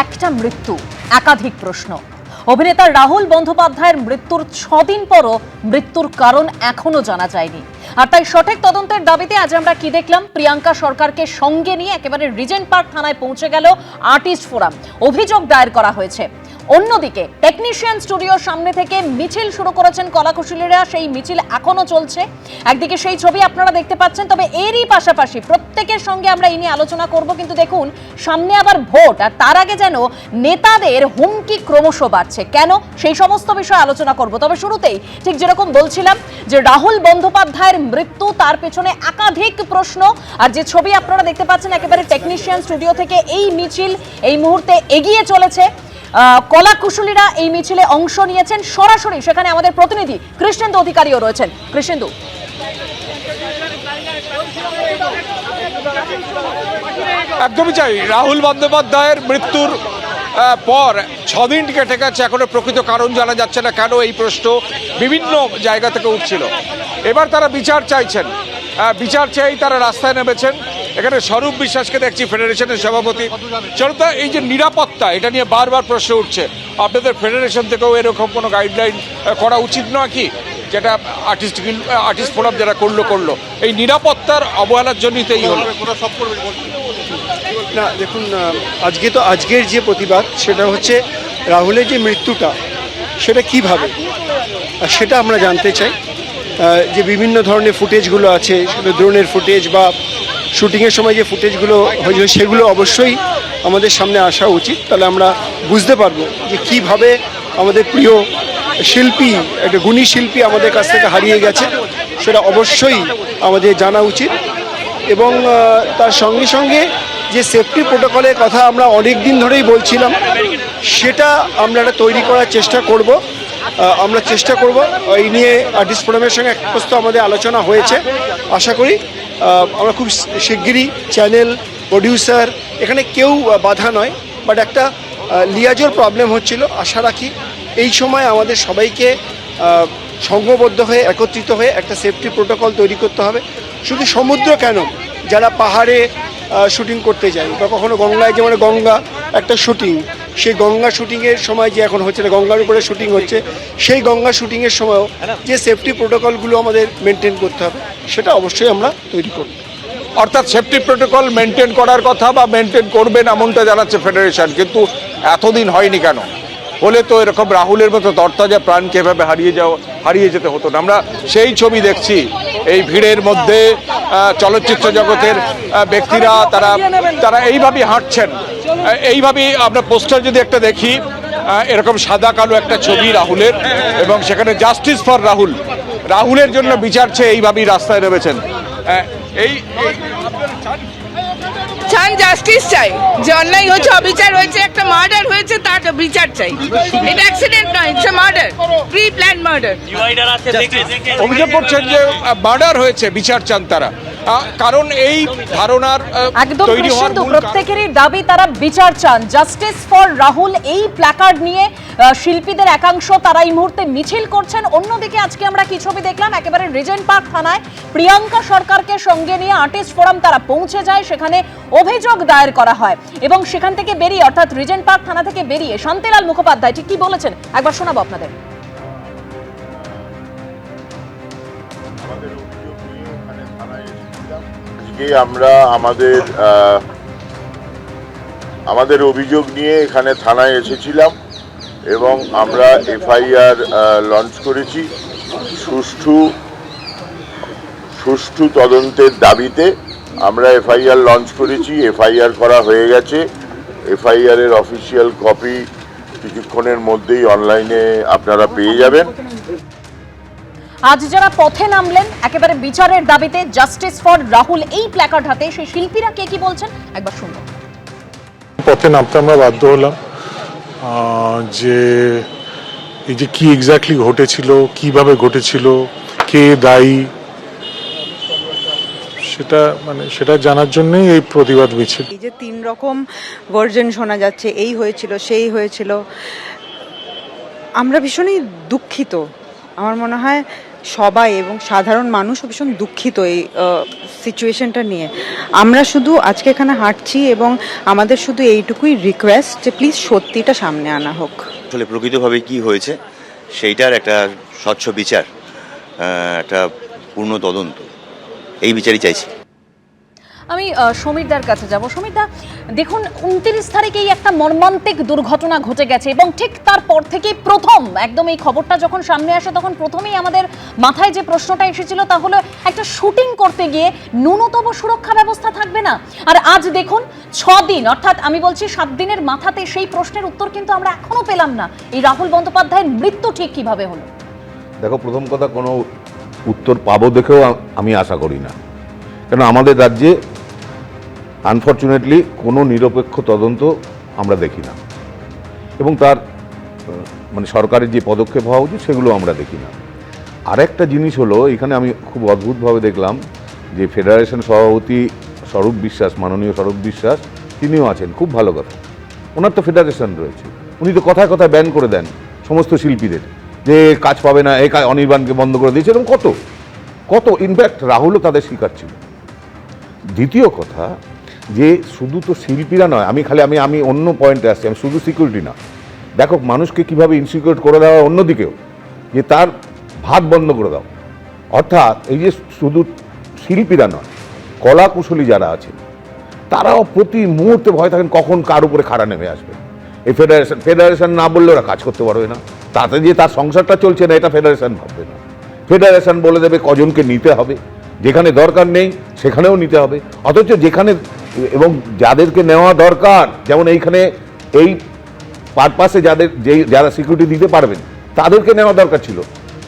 একটা মৃত্যু, একাধিক প্রশ্ন। অভিনেতা রাহুল বন্দ্যোপাধ্যায়ের মৃত্যুর 6 দিন পরও মৃত্যুর কারণ এখনো জানা যায়নি। আর তাই সঠিক তদন্তের দাবিতে আজ আমরা কি দেখলাম, প্রিয়াঙ্কা সরকারকে সঙ্গে নিয়ে একেবারে রিজেন্ট পার্ক থানায় পৌঁছে গেল আর্টিস্ট ফোরাম। অভিযোগ দায়ের করা হয়েছে। অন্যদিকে টেকনিশিয়ান স্টুডিওর সামনে থেকে মিছিল শুরু করেছেন কলাকুশলীরা, সেই মিছিল এখনো চলছে। একদিকে সেই ছবি আপনারা দেখতে পাচ্ছেন, তবে এরই পাশাপাশি প্রত্যেকের সঙ্গে আমরা এই নিয়ে আলোচনা করব। কিন্তু দেখুন, সামনে আবার ভোট, আর তার আগে যেন নেতাদের হুমকি ক্রমশ বাড়ছে। কেন, সেই সমস্ত বিষয়ে আলোচনা করব। তবে শুরুতেই ঠিক যেরকম বলছিলাম যে রাহুল বন্দ্যোপাধ্যায়ের মৃত্যু, তার পেছনে একাধিক প্রশ্ন। আর যে ছবি আপনারা দেখতে পাচ্ছেন, একেবারে টেকনিশিয়ান স্টুডিও থেকে এই মিছিল এই মুহূর্তে এগিয়ে চলেছে। কলাকুশলীরা এই মিছিলে অংশ নিয়েছেন। সরাসরি সেখানে আমাদের প্রতিনিধি কৃষ্ণেন্দু অধিকারীও রয়েছেন। কৃষ্ণেন্দু, একদমই চাই। রাহুল বন্দ্যোপাধ্যায়ের মৃত্যুর পর 6 দিন কেটে গেছে, এখনো প্রকৃত কারণ জানা যাচ্ছে না। কেন, এই প্রশ্ন বিভিন্ন জায়গা থেকে উঠছিল। এবার তারা বিচার চাইছেন, বিচার চাই তারা রাস্তায় নেমেছেন। এখানে স্বরূপ বিশ্বাসকে দেখছি, ফেডারেশনের সভাপতি। চলতা, এই যে নিরাপত্তা, এটা নিয়ে বারবার প্রশ্ন উঠছে। আপনাদের ফেডারেশন থেকেও এরকম কোনো গাইডলাইন করা উচিত নয় কি, যেটা আর্টিস্ট ফোরাম যারা করলো এই নিরাপত্তার অবহেলার জন্যই তো এই হলো। না দেখুন, আজকের যে প্রতিবাদ সেটা হচ্ছে রাহুলের যে মৃত্যুটা সেটা কিভাবে, সেটা আমরা জানতে চাই। যে বিভিন্ন ধরনের ফুটেজগুলো আছে, সেটা ড্রোনের ফুটেজ বা শুটিংয়ের সময় যে ফুটেজগুলো হয়েছে, সেগুলো অবশ্যই আমাদের সামনে আসা উচিত। তাহলে আমরা বুঝতে পারবো যে কিভাবে আমাদের প্রিয় শিল্পী, একটা গুণী শিল্পী আমাদের কাছ থেকে হারিয়ে গেছে। সেটা অবশ্যই আমাদের জানা উচিত। এবং তার সঙ্গে সঙ্গে যে সেফটি প্রোটোকলের কথা আমরা অনেক দিন ধরেই বলছিলাম, সেটা আমরা একটা তৈরি করার চেষ্টা করব। আমরা চেষ্টা করব এই নিয়ে আর্টিস্ট ফোরামের সঙ্গে এক প্রস্তাব আমাদের আলোচনা হয়েছে। আশা করি আমরা খুব শিগগিরই চ্যানেল, প্রডিউসার, এখানে কেউ বাধা নয়, বাট একটা লিয়াজোর প্রবলেম হচ্ছিল। আশা রাখি এই সময় আমাদের সবাইকে সংঘবদ্ধ হয়ে, একত্রিত হয়ে একটা সেফটি প্রোটোকল তৈরি করতে হবে। শুধু সমুদ্র কেন, যারা পাহাড়ে শুটিং করতে যায় বা কখনো গঙ্গায়, যেমন গঙ্গা একটা শুটিং, সেই গঙ্গা শুটিংয়ের সময় যে এখন হচ্ছে, গঙ্গার উপরে শুটিং হচ্ছে, সেই গঙ্গা শুটিংয়ের সময়ও যে সেফটি প্রোটোকলগুলো আমাদের মেনটেন করতে হবে, সেটা অবশ্যই আমরা তৈরি করব। অর্থাৎ সেফটি প্রোটোকল মেনটেন করার কথা বা মেনটেন করবেন এমনটা জানাচ্ছে ফেডারেশন। কিন্তু এতদিন হয়নি কেন? হলে তো এরকম রাহুলের মতো তরতাজা প্রাণকে এভাবে হারিয়ে যেতে হতো না। আমরা সেই ছবি দেখছি, এই ভিড়ের মধ্যে চলচ্চিত্র জগতের ব্যক্তিরা তারা এইভাবেই হাঁটছেন। এইভাবেই আমরা পোস্টার যদি একটা দেখি, এরকম সাদা কালো একটা ছবি রাহুলের, এবং সেখানে জাস্টিস ফর রাহুলের জন্য বিচার চেয়ে এইভাবেই রাস্তায় নেমেছেন। চান জাস্টিস চাই, যে অন্যায় হয়েছে, অবিচার হয়েছে, একটা মার্ডার হয়েছে, তার বিচার চাই। এটা অ্যাক্সিডেন্ট নয়, it's a murder, pre plan murder. অভিযোগ করছেন যে মার্ডার হয়েছে, বিচার চান তারা। কারণ এই ধারণার একদম প্রত্যেকেরই দাবি, তারা বিচার চান। জাস্টিস ফর রাহুল এই প্ল্যাকার্ড নিয়ে শিল্পীদের একাংশ তারা এই মুহূর্তে মিছিল করছেন। অন্যদিকে আজকে আমরা কি ছবি দেখলাম, একেবারে রিজেন্ট পার্ক থানায় প্রিয়াঙ্কা সরকারকে সঙ্গে নিয়ে আর্টিস্ট ফোরাম তারা পৌঁছে যায়। সেখানে অভিযোগ দায়ের করা হয় এবং সেখান থেকে বেরিয়ে, অর্থাৎ রিজেন্ট পার্ক থানা থেকে বেরিয়ে শান্তিলাল মুখোপাধ্যায় ঠিক কি বলেছেন একবার শোনাবো আপনাদের। আমরা আমাদের অভিযোগ নিয়ে এখানে থানায় এসেছিলাম এবং আমরা এফআইআর লঞ্চ করেছি। সুষ্ঠু তদন্তের দাবিতে আমরা এফআইআর লঞ্চ করেছি। এফআইআর করা হয়ে গেছে। এফআইআর এর অফিসিয়াল কপি কিছুক্ষণের মধ্যেই অনলাইনে আপনারা পেয়ে যাবেন। আজ যারা পথে নামলেন একেবারে বিচারের দাবিতে, জাস্টিস ফর রাহুল এই প্ল্যাকার্ড হাতে, সেই শিল্পীরা কে কি বলছেন একবার শুনবো। পথে নামতে আমরা বাধ্য হলাম যে এই যে কি এক্স্যাক্টলি ঘটেছিল, কিভাবে ঘটেছিল, কে দায়ী, সেটা জানার জন্যই এই প্রতিবাদ মিছিল। এই যে 3 রকম ভার্জন শোনা যাচ্ছে, এই হয়েছিল, সেই হয়েছিল, আমরা ভীষণই দুঃখিত। আমার মনে হয় সবাই এবং সাধারণ মানুষও ভীষণ দুঃখিত এই সিচুয়েশনটা নিয়ে। আমরা শুধু আজকে এখানে হাঁটছি এবং আমাদের শুধু এইটুকুই রিকোয়েস্ট যে প্লিজ সত্যিটা সামনে আনা হোক। আসলে প্রকৃতভাবে কি হয়েছে সেইটার একটা স্বচ্ছ বিচার, একটা পূর্ণ তদন্ত, এই বিচারই চাইছি। আমি সমীরদার কাছে যাব। সমীরদা, দেখুন 29 তারিখেই একটা মর্মান্তিক দুর্ঘটনা ঘটে গেছে এবং ঠিক তারপর থেকেই প্রথম একদম এই খবরটা যখন সামনে আসে তখন প্রথমেই আমাদের মাথায় যে প্রশ্নটা এসেছিল তা হলো একটা শুটিং করতে গিয়ে ন্যূনতম সুরক্ষা ব্যবস্থা থাকবে না। আর আজ দেখুন 6 দিন, অর্থাৎ আমি বলছি 7 দিনের মাথাতে সেই প্রশ্নের উত্তর কিন্তু আমরা এখনো পেলাম না। এই রাহুল বন্দ্যোপাধ্যায়ের মৃত্যু ঠিক কিভাবে হলো? দেখো, প্রথম কথা, কোনো উত্তর পাবো দেখেও আমি আশা করি না, কেন আমাদের রাজ্যে আনফর্চুনেটলি কোনো নিরপেক্ষ তদন্ত আমরা দেখি না, এবং তার মানে সরকারের যে পদক্ষেপ হওয়া উচিত সেগুলো আমরা দেখি না। আরেকটা জিনিস হলো, এখানে আমি খুব অদ্ভুতভাবে দেখলাম যে ফেডারেশন সভাপতি স্বরূপ বিশ্বাস, মাননীয় স্বরূপ বিশ্বাস, তিনিও আছেন, খুব ভালো কথা। ওনার তো ফেডারেশন রয়েছে, উনি তো কথায় কথায় ব্যান করে দেন সমস্ত শিল্পীদের, যে কাজ পাবে না, এই অনির্বাণকে বন্ধ করে দিয়েছে, এরকম কত কত। ইনফ্যাক্ট রাহুলও তাদের শিকার ছিল। দ্বিতীয় কথা, যে শুধু তো শিল্পীরা নয়, আমি অন্য পয়েন্টে আসছি, আমি শুধু সিকিউরিটি না, দেখো মানুষকে কিভাবে ইনসিকিউর করে দেওয়া অন্যদিকেও, যে তার ভাত বন্ধ করে দাও। অর্থাৎ এই যে শুধু শিল্পীরা নয়, কলা কুশলী যারা আছেন তারাও প্রতি মুহূর্তে ভয় থাকেন কখন কার উপরে খাড়া নেমে আসবে। এই ফেডারেশন না বললে ওরা কাজ করতে পারবে না, তাতে যে তার সংসারটা চলছে না এটা ফেডারেশন ভাববে না। ফেডারেশন বলে দেবে কজনকে নিতে হবে, যেখানে দরকার নেই সেখানেও নিতে হবে, অথচ যেখানে এবং যাদেরকে নেওয়া দরকার, যেমন এইখানে এই পারপাসে যারা সিকিউরিটি দিতে পারবেন তাদেরকে নেওয়া দরকার ছিল,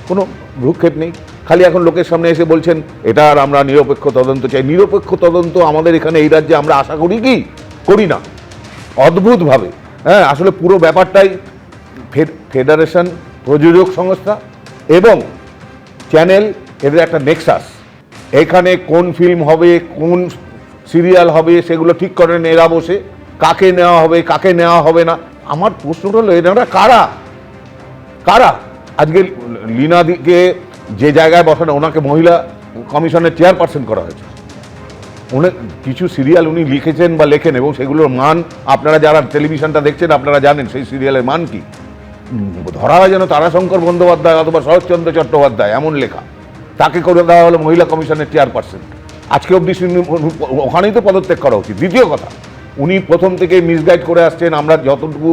কোনো ভ্রুক্ষেপ নেই। খালি এখন লোকের সামনে এসে বলছেন এটা আর আমরা নিরপেক্ষ তদন্ত চাই। নিরপেক্ষ তদন্ত আমাদের এখানে এই রাজ্যে আমরা আশা করি কি করি না, অদ্ভুতভাবে। হ্যাঁ, আসলে পুরো ব্যাপারটাই ফেডারেশন, প্রযোজক সংস্থা এবং চ্যানেল, এদের একটা নেক্সাস। এখানে কোন ফিল্ম হবে, কোন সিরিয়াল হবে সেগুলো ঠিক করেন এরা বসে, কাকে নেওয়া হবে কাকে নেওয়া হবে না। আমার প্রশ্নটা হলো এনারা কারা কারা? আজকে লীনাদিকে যে জায়গায় বসানো, ওনাকে মহিলা কমিশনের চেয়ারপারসন করা হয়েছে। উনি কিছু সিরিয়াল উনি লিখেছেন বা লেখেন, এবং সেগুলোর মান আপনারা যারা টেলিভিশনটা দেখছেন আপনারা জানেন সেই সিরিয়ালের মান কি। ধরা হয় যেন তারাশঙ্কর বন্দ্যোপাধ্যায় অথবা শরৎচন্দ্র চট্টোপাধ্যায় এমন লেখা, তাকে করে দেওয়া হলো মহিলা কমিশনের চেয়ারপারসন। আজকে অবধি ওখানেই তো পদত্যাগ করা উচিত। দ্বিতীয় কথা, উনি প্রথম থেকে মিসগাইড করে আসছেন। আমরা যতটুকু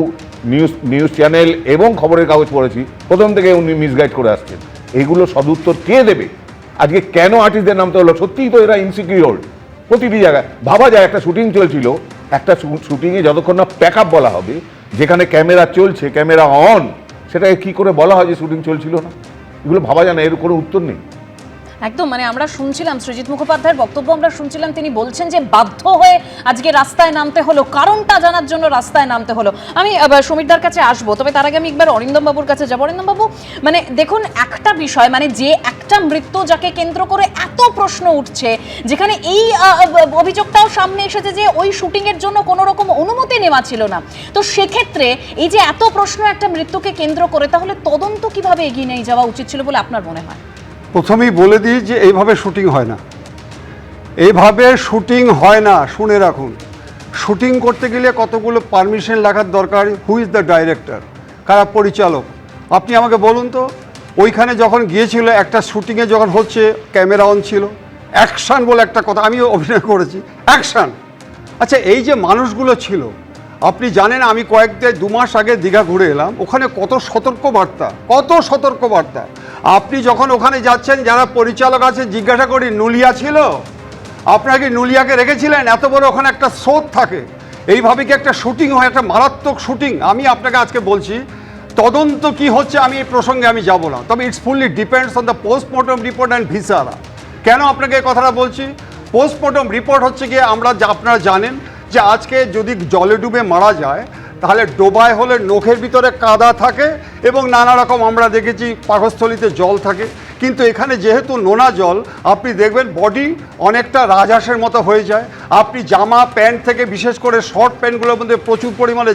নিউজ চ্যানেল এবং খবরের কাগজ পড়েছি, প্রথম থেকে উনি মিসগাইড করে আসছেন। এগুলো সদুত্তর কে দেবে? আজকে কেন আর্টিস্টদের নামতে হলো? সত্যিই তো এরা ইনসিকিউর প্রতিটি জায়গায়। ভাবা যায় একটা শুটিং চলছিল, একটা শুটিংয়ে যতক্ষণ না প্যাক আপ বলা হবে, যেখানে ক্যামেরা চলছে, ক্যামেরা অন, সেটাকে কি করে বলা হয় যে শুটিং চলছিল না? এগুলো ভাবা যায় না, এর কোনো উত্তর নেই। একদম, মানে আমরা শুনছিলাম সৃজিত মুখোপাধ্যায়ের বক্তব্য, আমরা শুনছিলাম তিনি বলছেন যে বাধ্য হয়ে আজকে রাস্তায় নামতে হলো, কারণটা জানার জন্য রাস্তায় নামতে হলো। আমি সমীরদার কাছে আসবো, তবে তার আগে আমি একবার অরিন্দম বাবুর কাছে যাবো। অরিন্দম বাবু, মানে দেখুন একটা বিষয়, মানে যে একটা মৃত্যু যাকে কেন্দ্র করে এত প্রশ্ন উঠছে, যেখানে এই অভিযোগটাও সামনে এসেছে যে ওই শুটিংয়ের জন্য কোনো রকম অনুমতি নেওয়া ছিল না, তো সেক্ষেত্রে এই যে এত প্রশ্ন একটা মৃত্যুকে কেন্দ্র করে, তাহলে তদন্ত কিভাবে এগিয়ে নিয়ে যাওয়া উচিত ছিল বলে আপনার মনে হয়? প্রথমেই বলে দিই যে এইভাবে শুটিং হয় না, এইভাবে শুটিং হয় না। শুনে রাখুন, শুটিং করতে গেলে কতগুলো পারমিশন লাগার দরকার। হু ইজ দ্য ডাইরেক্টর, কারা পরিচালক? আপনি আমাকে বলুন তো, ওইখানে যখন গিয়েছিল একটা শুটিংয়ে যখন হচ্ছে, ক্যামেরা অন ছিল, অ্যাকশান বলে একটা কথা, আমিও অভিনয় করেছি, অ্যাকশান। আচ্ছা, এই যে মানুষগুলো ছিল, আপনি জানেন আমি 2 মাস আগে দীঘা ঘুরে এলাম, ওখানে কত সতর্কবার্তা। আপনি যখন ওখানে যাচ্ছেন, যারা পরিচালক আছে জিজ্ঞাসা করি, নুলিয়া ছিল? আপনারা কি নুলিয়াকে রেখেছিলেন? এত বড় ওখানে একটা স্রোত থাকে, এইভাবে কি একটা শুটিং হয়? একটা মারাত্মক শুটিং। আমি আপনাকে আজকে বলছি, তদন্ত কি হচ্ছে আমি এই প্রসঙ্গে আমি যাব না, তবে it's fully depends on the postmortem report and viscera. কেন আপনাকে এই কথাটা বলছি? পোস্টমর্টম রিপোর্ট হচ্ছে গিয়ে, আপনারা জানেন যে আজকে যদি জলে ডুবে মারা যায়, তাহলে ডোবায় হলে নখের ভিতরে কাদা থাকে এবং নানা রকম আমরা দেখেছি পাকস্থলীতে জল থাকে, কিন্তু এখানে যেহেতু নোনা জল, আপনি দেখবেন বডি অনেকটা রাজহাঁসের মতো হয়ে যায়। আপনি জামা প্যান্ট থেকে বিশেষ করে শর্ট প্যান্টগুলোর মধ্যে প্রচুর পরিমাণে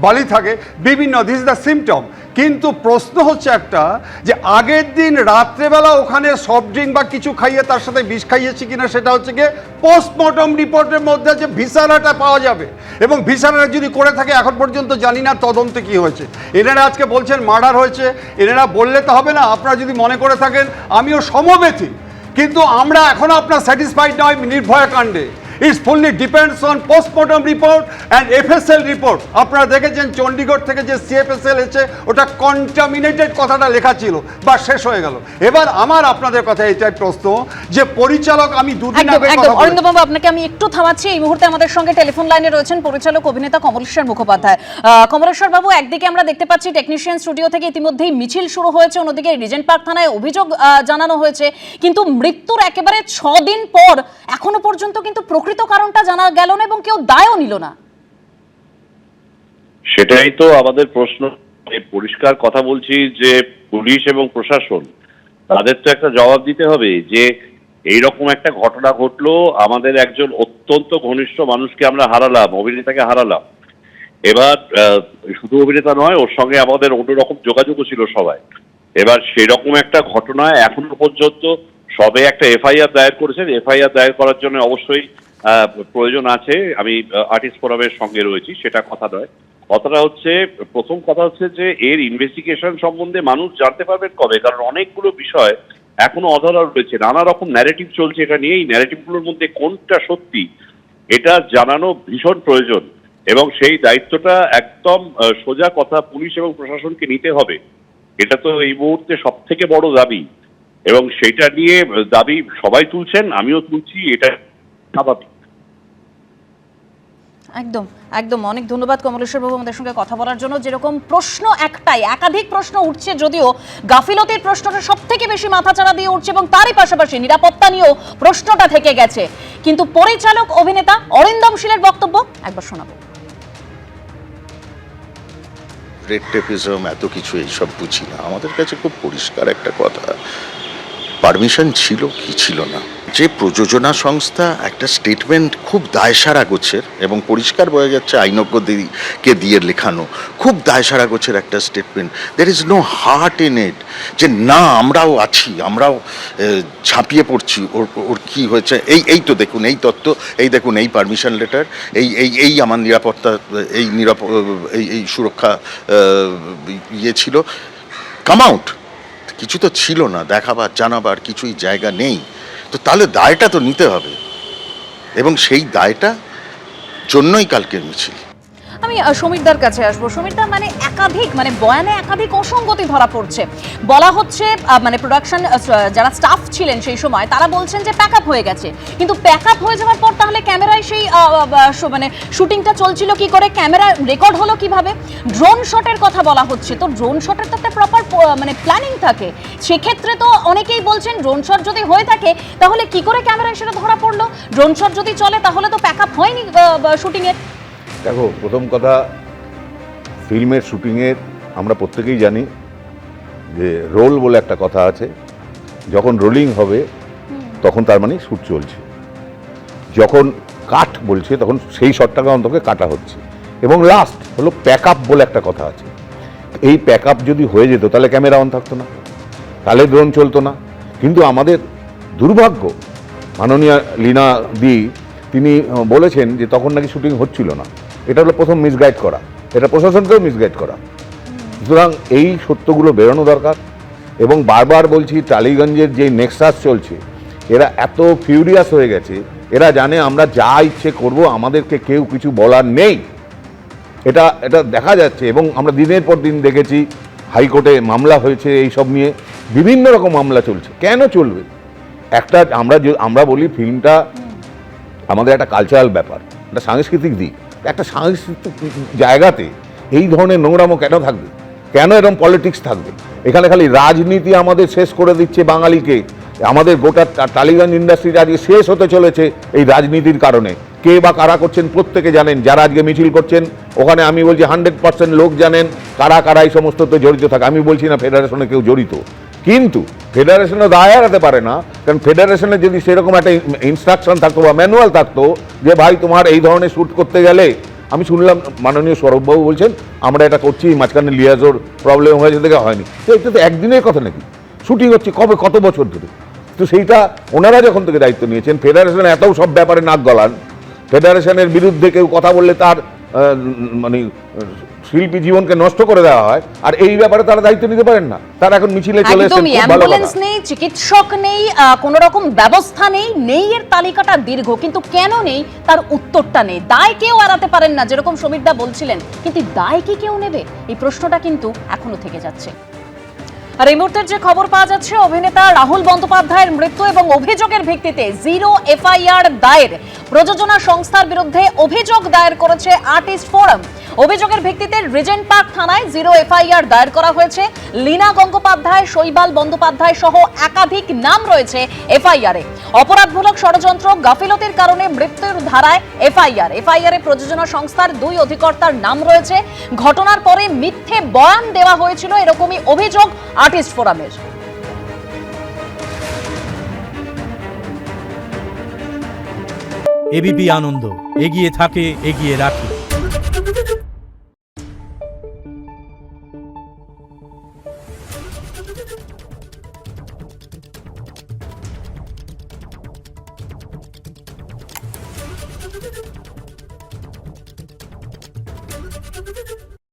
বালি থাকে, বিভিন্ন, দিস ইজ দ্য সিমটম। কিন্তু প্রশ্ন হচ্ছে একটা, যে আগের দিন রাত্রেবেলা ওখানে সফট ড্রিঙ্ক বা কিছু খাইয়ে তার সাথে বিষ খাইয়েছি কিনা, সেটা হচ্ছে গিয়ে পোস্টমর্টম রিপোর্টের মধ্যে যে ভিসারাটা পাওয়া যাবে, এবং ভিসারা যদি করে থাকে এখন পর্যন্ত জানি না তদন্তে কি হয়েছে। এনারা আজকে বলছেন মার্ডার হয়েছে, এনারা বললে তো হবে না। আপনারা যদি মনে করে থাকেন আমিও সমবেতী, কিন্তু আমরা এখনো আপনার স্যাটিসফাইড নয় নির্ভয়া কাণ্ডে। It's fully depends on post-mortem report and FSL report. আপনারা দেখেছেন চণ্ডীগড় থেকে যে সিএফএসএল এসে ওটা কন্টামিনেটেড কথাটা লেখা ছিল, বা শেষ হয়ে গেল। এবার আমার আপনাদের কথা এটাই প্রশ্ন, যে পরিচালক আমি দুদিন আগে কথা বলেছি। অরিন্দমবাবু, আপনাকে আমি একটু থামাচ্ছি। এই মুহূর্তে আমাদের সঙ্গে টেলিফোন লাইনে রয়েছেন পরিচালক অভিনেতা কমলেশ্বর মুখোপাধ্যায়। কমলেশ্বর বাবু, একদিকে আমরা দেখতে পাচ্ছি টেকনিশিয়ান স্টুডিও থেকে ইতিমধ্যেই মিছিল শুরু হয়েছে, অন্যদিকে রিজেন্ট পার্ক থানায় অভিযোগ জানানো হয়েছে, কিন্তু মৃত্যুর একেবারে 6 দিন পর এখনো পর্যন্ত কিন্তু প্রকৃত কারণটা জানা গেল না এবং কেউ দায়ও নিল না। সেটাই তো আমাদের প্রশ্ন। পরিষ্কার কথা বলছি যে পুলিশ এবং প্রশাসন, তাদের তো একটা জবাব দিতে হবে যে এইরকম একটা ঘটনা ঘটলো, আমাদের একজন অত্যন্ত ঘনিষ্ঠ মানুষকে আমরা হারালাম, অভিনেতাকে হারালাম। এবার শুধু অভিনেতা নয়, ওর সঙ্গে আমাদের অন্যরকম যোগাযোগও ছিল সবাই। এবার সেরকম একটা ঘটনায় এখনো পর্যন্ত সবে একটা এফআইআর দায়ের করেছেন। এফআইআর দায়ের করার জন্য অবশ্যই প্রয়োজন আছে। আমি আর্টিস্ট ফোরামের সঙ্গে রয়েছি, সেটা কথা নয়। কথাটা হচ্ছে, প্রথম কথা হচ্ছে যে এর ইনভেস্টিগেশন সম্বন্ধে মানুষ জানতে পারবেন কবে, কারণ অনেকগুলো বিষয় এখনো অধরা রয়েছে, নানা রকম ন্যারেটিভ চলছে এটা নিয়ে। এই ন্যারেটিভগুলোর মধ্যে কোনটা সত্যি এটা জানানো ভীষণ প্রয়োজন, এবং সেই দায়িত্বটা একদম সোজা কথা পুলিশ এবং প্রশাসনকে নিতে হবে। এটা তো এই মুহূর্তে সব থেকে বড় দাবি, এবং সেইটা নিয়ে দাবি সবাই তুলছেন, আমিও তুলছি, এটা স্বাভাবিক। একদম একদম, অনেক ধন্যবাদ কমলেশ্বর বাবু আমাদের সঙ্গে কথা বলার জন্য। যেরকম প্রশ্ন একটাই, একাধিক প্রশ্ন উঠছে, যদিও গাফিলতির প্রশ্নটা সব থেকে বেশি মাথাচাড়া দিয়ে উঠছে, এবং তারই পাশাপাশি নিরাপত্তা নিয়েও প্রশ্নটা থেকে গেছে। কিন্তু পরিচালক অভিনেতা অরিন্দম শীলের বক্তব্য একবার শোনাবো। রেড টেপিজম এত কিছু এইসব বুঝি না, আমাদের কাছে খুব পরিষ্কার একটা কথা, পারমিশন ছিল কি ছিল না। যে প্রযোজনা সংস্থা একটা স্টেটমেন্ট খুব দায়সারা গোছের, এবং পরিষ্কার বোঝা যাচ্ছে আইনজ্ঞকে দিয়ে লেখানো, খুব দায়সারা গোছের একটা statement. There is no heart in it, যে না আমরাও আছি, আমরাও ঝাঁপিয়ে পড়ছি ওর কি হয়েছে, এই তো দেখুন এই তত্ত্ব, এই দেখুন এই পারমিশন লেটার, এই আমার নিরাপত্তা, এই সুরক্ষা ইয়ে ছিল, কাম আউট। কিছু তো ছিল না, দেখাবার জানাবার কিছুই জায়গা নেই। তো তাহলে দায়টা তো নিতে হবে, এবং সেই দায়টা জন্যই কালকের মিছিল। আমি সমীরদার কাছে আসবো। সমীরদা, মানে একাধিক, মানে বয়ানে একাধিক অসঙ্গতি ধরা পড়ছে। বলা হচ্ছে মানে প্রোডাকশন যারা স্টাফ ছিলেন সেই সময় তারা বলছেন যে প্যাক আপ হয়ে গেছে, কিন্তু প্যাক আপ হয়ে যাওয়ার পর তাহলে ক্যামেরায় সেই মানে শুটিংটা চলছিল কি করে, ক্যামেরা রেকর্ড হলো কিভাবে? ড্রোন শটের কথা বলা হচ্ছে, তো ড্রোন শটের তো একটা প্রপার মানে প্ল্যানিং থাকে। সেক্ষেত্রে তো অনেকেই বলছেন ড্রোন শট যদি হয়ে থাকে তাহলে কি করে ক্যামেরায় সেটা ধরা পড়লো? ড্রোন শট যদি চলে তাহলে তো প্যাক আপ হয়নি শুটিংয়ের। দেখো, প্রথম কথা, ফিল্মের শুটিংয়ের আমরা প্রত্যেকেই জানি যে রোল বলে একটা কথা আছে। যখন রোলিং হবে তখন তার মানে শ্যুট চলছে, যখন কাট বলছে তখন সেই শটটাকে অন্তকে কাটা হচ্ছে, এবং লাস্ট হলো প্যাক আপ বলে একটা কথা আছে। এই প্যাক আপ যদি হয়ে যেত তাহলে ক্যামেরা অন থাকতো না, তাহলে ড্রোন চলতো না। কিন্তু আমাদের দুর্ভাগ্য, মাননীয় লীনা দি তিনি বলেছেন যে তখন নাকি শুটিং হচ্ছিল না। এটা হলো প্রথম মিসগাইড করা, এটা প্রশাসনকেও মিসগাইড করা। সুতরাং এই সত্যগুলো বেরোনো দরকার। এবং বারবার বলছি, টালিগঞ্জের যে নেক্সাস চলছে, এরা এত ফিউরিয়াস হয়ে গেছে, এরা জানে আমরা যা ইচ্ছে করব, আমাদেরকে কেউ কিছু বলার নেই। এটা দেখা যাচ্ছে, এবং আমরা দিনের পর দিন দেখেছি হাইকোর্টে মামলা হয়েছে এইসব নিয়ে, বিভিন্ন রকম মামলা চলছে। কেন চলবে? একটা আমরা বলি ফিল্মটা আমাদের একটা কালচারাল ব্যাপার, একটা সাংস্কৃতিক দিক। একটা সাংস্কৃতিক জায়গাতে এই ধরনের নোংরামো কেন থাকবে? কেন এরকম পলিটিক্স থাকবে? এখানে খালি রাজনীতি আমাদের শেষ করে দিচ্ছে বাঙালিকে। আমাদের গোটা টালিগঞ্জ ইন্ডাস্ট্রি আজকে শেষ হতে চলেছে এই রাজনীতির কারণে। কে বা কারা করছেন প্রত্যেকে জানেন। যারা আজকে মিছিল করছেন ওখানে আমি বলছি 100% লোক জানেন কারা কারা এই সমস্ততে জড়িত থাকে। আমি বলছি না ফেডারেশনে কেউ জড়িত, কিন্তু ফেডারেশনও দায় এড়াতে পারে না। কারণ ফেডারেশনে যদি সেরকম একটা ইনস্ট্রাকশন থাকতো বা ম্যানুয়াল থাকতো যে ভাই তোমার এই ধরনের শ্যুট করতে গেলে আমি শুনলাম মাননীয় সৌরভবাবু বলছেন আমরা এটা করছি, মাঝখানে লিয়াজোর প্রবলেম হয়েছে দেখে হয়নি। তো এটা তো একদিনের কথা নাকি, শুটিং হচ্ছে কবে, কত বছর ধরে। তো সেইটা ওনারা যখন থেকে দায়িত্ব নিয়েছেন, ফেডারেশন এত সব ব্যাপারে নাক গলান, ফেডারেশনের বিরুদ্ধে কেউ কথা বললে তার মানে শিল্পী জীবনকে নষ্ট করে দেওয়া হয়, আর এই ব্যাপারে তারা দায়িত্ব নিতে পারেন না। তারা এখন মিছিলে চলে এসেছেন, একদমই, খুব ভালো অ্যাম্বুলেন্স কথা। নেই, চিকিৎসক নেই, কোনো রকম ব্যবস্থা নেই এর তালিকাটা দীর্ঘ, কিন্তু কেন নেই তার উত্তরটা নেই। দায় কেউ এড়াতে পারেন না, যেরকম সমীরদা বলছিলেন, কিন্তু দায় কি কেউ নেবে, এই প্রশ্নটা কিন্তু এখনো থেকে যাচ্ছে। আর এই মুহূর্তের যে খবর পাওয়া যাচ্ছে, অভিনেতা রাহুল বন্দ্যোপাধ্যায়ের মৃত্যু এবং অভিযোগের ভিত্তিতে 0 এফআইআর দায়ের। প্রযোজনা সংস্থার বিরুদ্ধে অভিযোগ দায়ের করেছে আর্টিস্ট ফোরাম। অভিযোগের ভিত্তিতে রিজেন্ট পার্ক থানায় 0 এফআইআর দায়ের করা হয়েছে। লীনা গঙ্গোপাধ্যায়, শৈবাল বন্দ্যোপাধ্যায় সহ একাধিক নাম রয়েছে এফআইআরে। অপরাধমূলক ষড়যন্ত্র, গাফিলতির কারণে মৃত্যুর ধারায় এফআইআরে প্রযোজনা সংস্থার 2 অধিকর্তার নাম রয়েছে। ঘটনার পরে মিথ্যে বয়ান দেওয়া হয়েছিল, এরকমই অভিযোগ আর্টিস্ট ফোরামের। এবিপি আনন্দ, এগিয়ে থাকে, এগিয়ে রাখে।